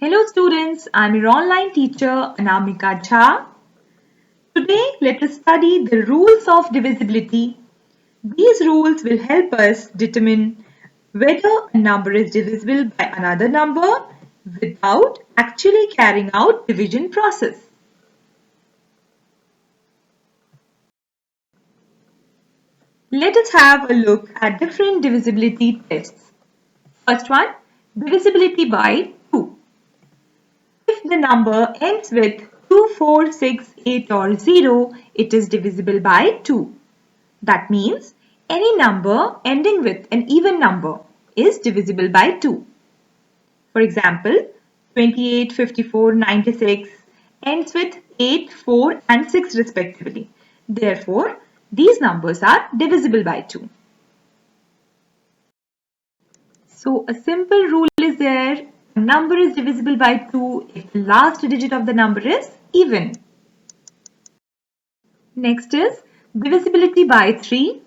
Hello students, I'm your online teacher Anamika Jha. Today let us study the rules of divisibility. These rules will help us determine whether a number is divisible by another number without actually carrying out division process. Let us have a look at different divisibility tests. First one, divisibility by 2. If the number ends with 2, 4, 6, 8 or 0, it is divisible by 2. That means any number ending with an even number is divisible by 2. For example, 28, 54, 96 ends with 8, 4 and 6 respectively. Therefore, these numbers are divisible by 2. So a simple rule is there. A number is divisible by 2 if the last digit of the number is even. Next is divisibility by 3.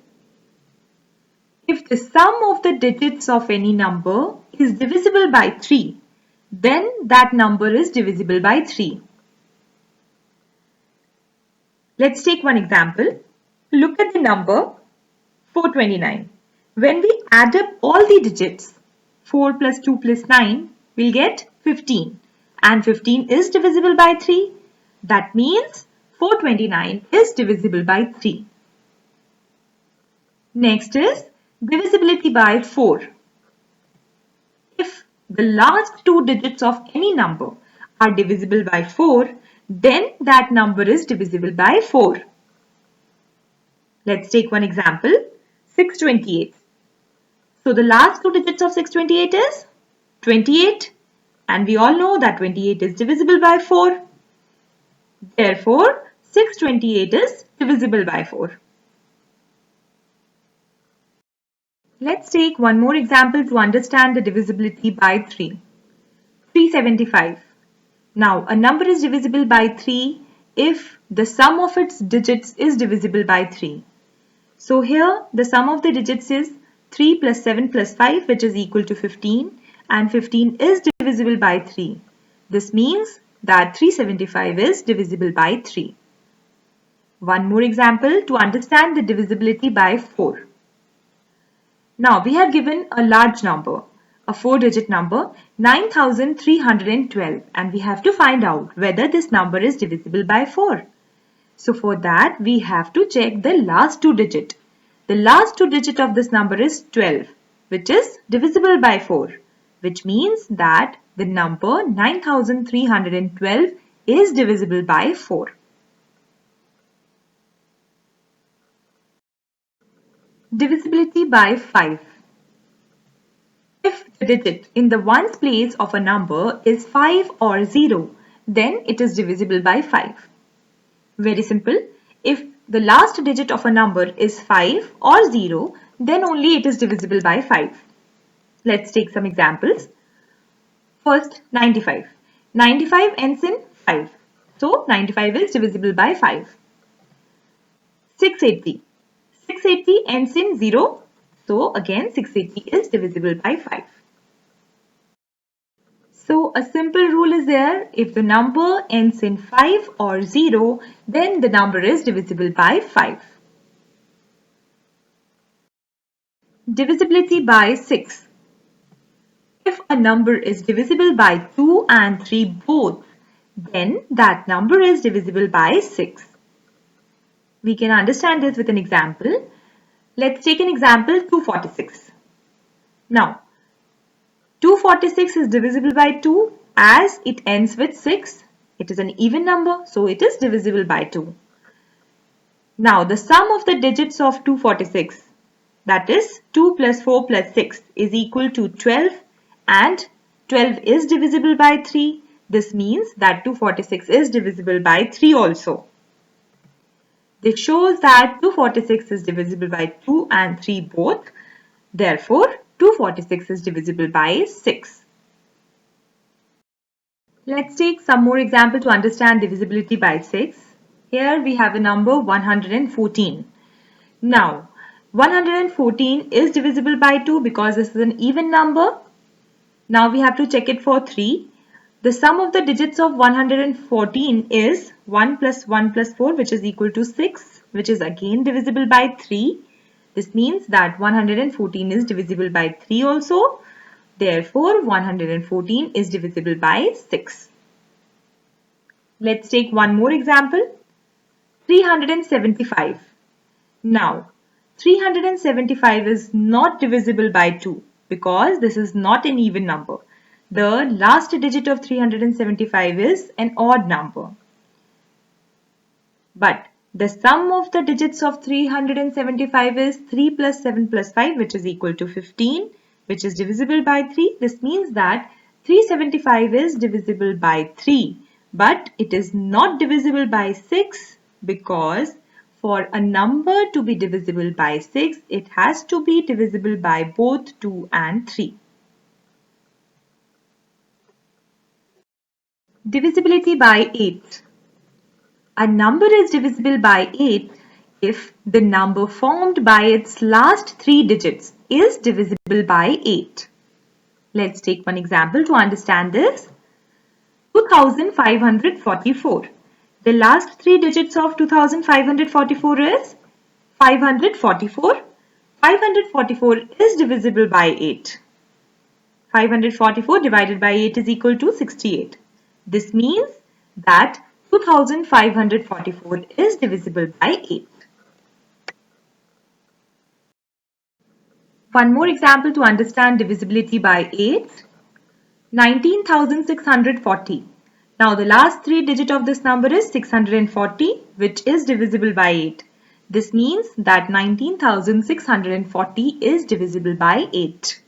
If the sum of the digits of any number is divisible by 3, then that number is divisible by 3. Let's take one example. Look at the number 429. When we add up all the digits, 4 plus 2 plus 9, we'll get 15. And 15 is divisible by 3. That means 429 is divisible by 3. Next is divisibility by 4. If the last two digits of any number are divisible by 4, then that number is divisible by 4. Let's take one example, 628. So the last two digits of 628 is 28, and we all know that 28 is divisible by 4. Therefore, 628 is divisible by 4. Let's take one more example to understand the divisibility by 3. 375. Now, a number is divisible by 3 if the sum of its digits is divisible by 3. So here, the sum of the digits is 3 plus 7 plus 5, which is equal to 15, and 15 is divisible by 3. This means that 375 is divisible by 3. One more example to understand the divisibility by 4. Now we have given a large number, a 4-digit number, 9312, and we have to find out whether this number is divisible by 4. So for that we have to check the last two digit. The last two digit of this number is 12, which is divisible by 4, which means that the number 9312 is divisible by 4. Divisibility by 5. If the digit in the ones place of a number is 5 or 0, then it is divisible by 5. Very simple. If the last digit of a number is 5 or 0, then only it is divisible by 5. Let's take some examples. First, 95. 95 ends in 5. So, 95 is divisible by 5. 680. 680 ends in 0. So, again 680 is divisible by 5. So, a simple rule is there. If the number ends in 5 or 0, then the number is divisible by 5. Divisibility by 6. If a number is divisible by 2 and 3 both, then that number is divisible by 6. We can understand this with an example. Let's take an example 246. Now, 246 is divisible by 2 as it ends with 6. It is an even number, so it is divisible by 2. Now, the sum of the digits of 246, that is 2 plus 4 plus 6 is equal to 12, and 12 is divisible by 3. This means that 246 is divisible by 3 also. This shows that 246 is divisible by 2 and 3 both. Therefore, 246 is divisible by 6. Let's take some more example to understand divisibility by 6. Here we have a number 114. Now, 114 is divisible by 2 because this is an even number. Now we have to check it for 3. the sum of the digits of 114 is 1 plus 1 plus 4, which is equal to 6, which is again divisible by 3. This means that 114 is divisible by 3 also. Therefore, 114 is divisible by 6. Let's take one more example. 375. Now, 375 is not divisible by 2 because this is not an even number. The last digit of 375 is an odd number. But the sum of the digits of 375 is 3 plus 7 plus 5, which is equal to 15, which is divisible by 3. This means that 375 is divisible by 3, but it is not divisible by 6 because for a number to be divisible by 6, it has to be divisible by both 2 and 3. Divisibility by 8. A number is divisible by 8 if the number formed by its last 3 digits is divisible by 8. Let's take one example to understand this. 2544. The last 3 digits of 2544 is 544. 544 is divisible by 8. 544 divided by 8 is equal to 68. This means that 2544 is divisible by 8. One more example to understand divisibility by 8. 19,640. Now the last 3 digit of this number is 640, which is divisible by 8. This means that 19,640 is divisible by 8.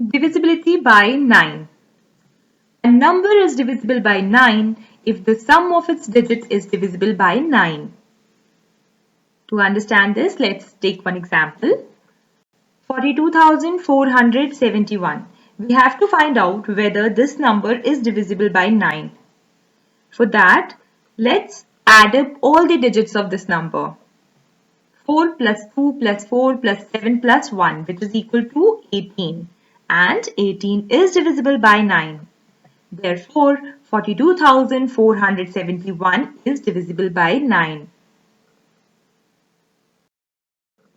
Divisibility by 9. A number is divisible by 9 if the sum of its digits is divisible by 9. To understand this, let's take one example. 42,471. We have to find out whether this number is divisible by 9. For that, let's add up all the digits of this number. 4 plus 2 plus 4 plus 7 plus 1, which is equal to 18. And 18 is divisible by 9. Therefore, 42,471 is divisible by 9.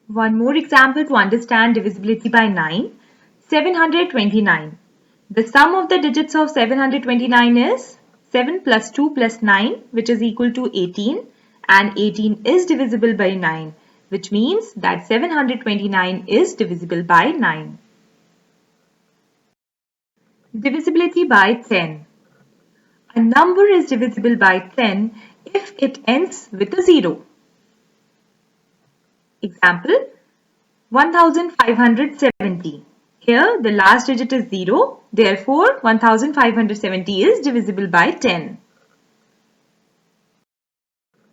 One more example to understand divisibility by 9. 729. The sum of the digits of 729 is 7 plus 2 plus 9, which is equal to 18. And 18 is divisible by 9, which means that 729 is divisible by 9. Divisibility by 10. A number is divisible by 10 if it ends with a 0. Example, 1570. Here the last digit is 0, therefore 1570 is divisible by 10.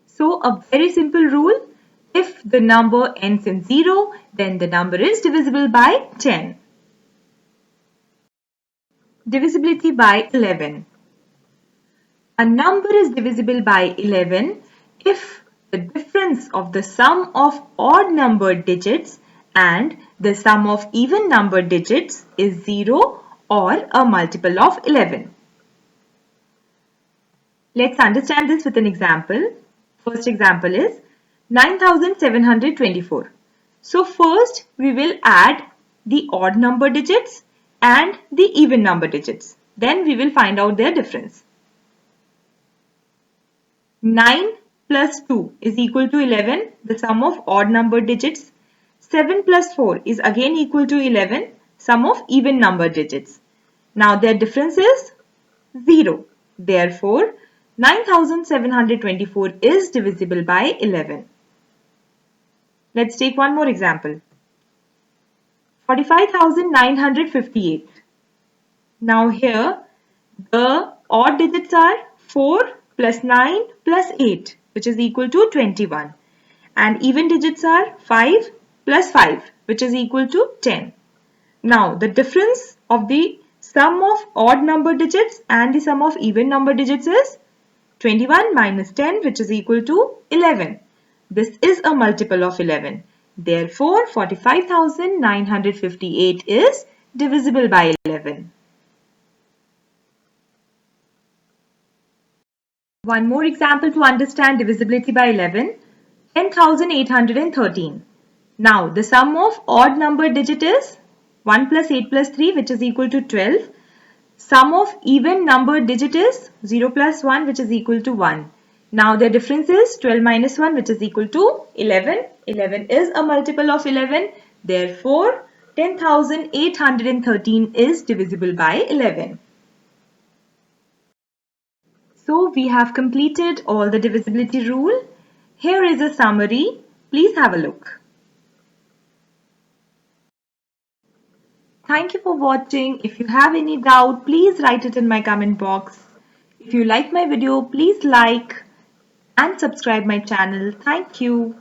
So a very simple rule, if the number ends in 0, then the number is divisible by 10. Divisibility by 11. A number is divisible by 11 if the difference of the sum of odd numbered digits and the sum of even numbered digits is 0 or a multiple of 11. Let's understand this with an example. First example is 9,724. So first we will add the odd number digits and the even number digits. Then we will find out their difference. 9 plus 2 is equal to 11, the sum of odd number digits. 7 plus 4 is again equal to 11, sum of even number digits. Now their difference is 0. Therefore, 9,724 is divisible by 11. Let's take one more example. 45,958. Now here the odd digits are 4 plus 9 plus 8, which is equal to 21. And even digits are 5 plus 5, which is equal to 10. Now the difference of the sum of odd number digits and the sum of even number digits is 21 minus 10, which is equal to 11. This is a multiple of 11. Therefore, 45,958 is divisible by 11. One more example to understand divisibility by 11. 10,813. Now the sum of odd number digit is 1 plus 8 plus 3, which is equal to 12. Sum of even number digit is 0 plus 1, which is equal to 1. Now their difference is 12 minus 1, which is equal to 11. 11 is a multiple of 11. Therefore, 10,813 is divisible by 11. So we have completed all the divisibility rule. Here is a summary. Please have a look. Thank you for watching. If you have any doubt, please write it in my comment box. If you like my video, please like and subscribe my channel. Thank you.